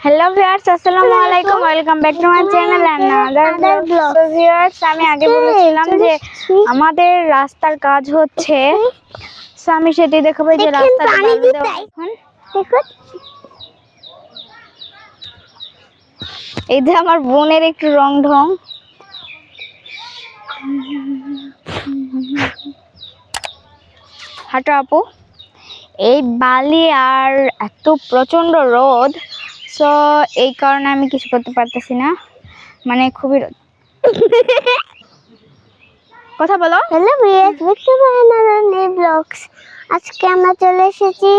Hello viewers, আসসালামু আলাইকুম। Welcome back to my channel and another blog. So viewers, আমি আগে বলেছিলাম যে আমাদের রাস্তার কাজ হচ্ছে, সো আমি সেটি দেখাবো যে রাস্তাটা বালু দেওয়া। এখন দেখুন, এই যে আমার বোনের একটু রং ঢং। হাঁটো আপু। এই বালি আর এত প্রচন্ড রোদ, সো এই কারণে আমি কিছু করতে পারতেছি না, মানে খুবই রোদ। কথা বলো। হ্যালো ভিউয়ার্স, দেখতে পারেন আমাদের নিউ ব্লগস। আজকে আমরা চলে এসেছি,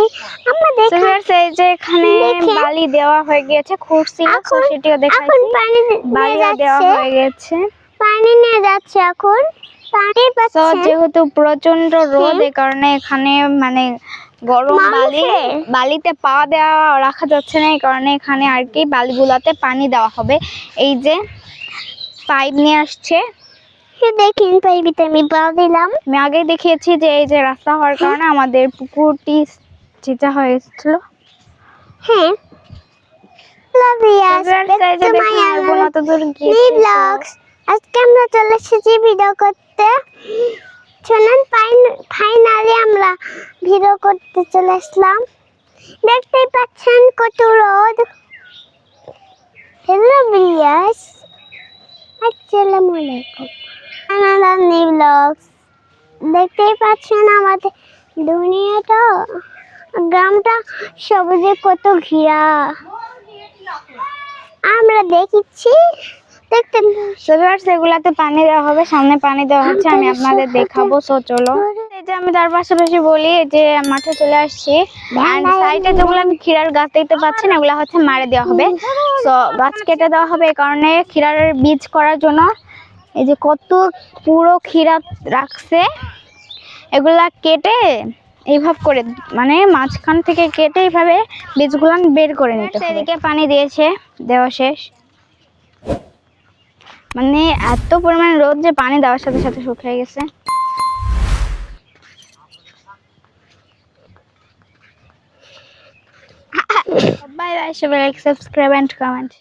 আমরা দেখি এই যে এখানে বালি দেওয়া হয়ে গিয়েছে, খুঁড়ছিল, সো সেটিও দেখাচ্ছি। এখন পানি বালি দেওয়া হয়ে গেছে, পানি নিয়ে যাচ্ছে এখন পানি তো পাচ্ছে। যেহেতু প্রচন্ড রোদ, এই কারণে এখানে মানে গরম বালিতে পা দেওয়া রাখা যাচ্ছে না, এই কারণে এখানে আর কি বালিগুলাতে পানি দেওয়া হবে। এই যে পাইপ নিয়ে আসছে, দেখেন পাইপিতে আমি পা দিলাম। আমি আগেই দেখিয়েছি যে এই যে রাস্তা হওয়ার কারণে আমাদের পুকুরটি চিচা হয়ে গেছিল। হ্যাঁ, আজকে আমরা চলে এসেছি ভিডিও করতে। শুনুন, ফাইনালি আমরা ভিডিও করতে চলে আসলাম। দেখতেই পাচ্ছেন কত রোদ। হ্যালো ভিউয়ার্স, আসসালামু আলাইকুম। আমাদের নিউ ব্লগস। দেখতেই পাচ্ছেন আমাদের দুনিয়াটা, গ্রামটা সবুজে কত ঘিরা আমরা দেখছি। দেখতে সেগুলাতে পানি দেওয়া হবে, সামনে পানি দেওয়া হচ্ছে, আমি আপনাদের দেখাবো। সো চলো, এই যে আমি তার পাশাপাশি বলি যে মাঠে চলে আসছি। সাইডে যেগুলো আমি ক্ষীরার গাছ দেখতে পাচ্ছেন, এগুলো হচ্ছে মারে দেওয়া হবে। তো গাছ কেটে দেওয়া হবে, এই কারণে ক্ষীরার বীজ করার জন্য। এই যে কত পুরো ক্ষীরা রাখছে, এগুলা কেটে এইভাবে করে, মানে মাঝখান থেকে কেটে এইভাবে বীজগুলো বের করে নিতে হবে। এদিকে পানি দিয়েছে, দেওয়া শেষ। মানে এত পরিমাণ রোদ যে পানি দেওয়ার সাথে সাথে শুকিয়ে গেছে। বাই বাই, সবাই লাইক, সাবস্ক্রাইব এন্ড কমেন্ট।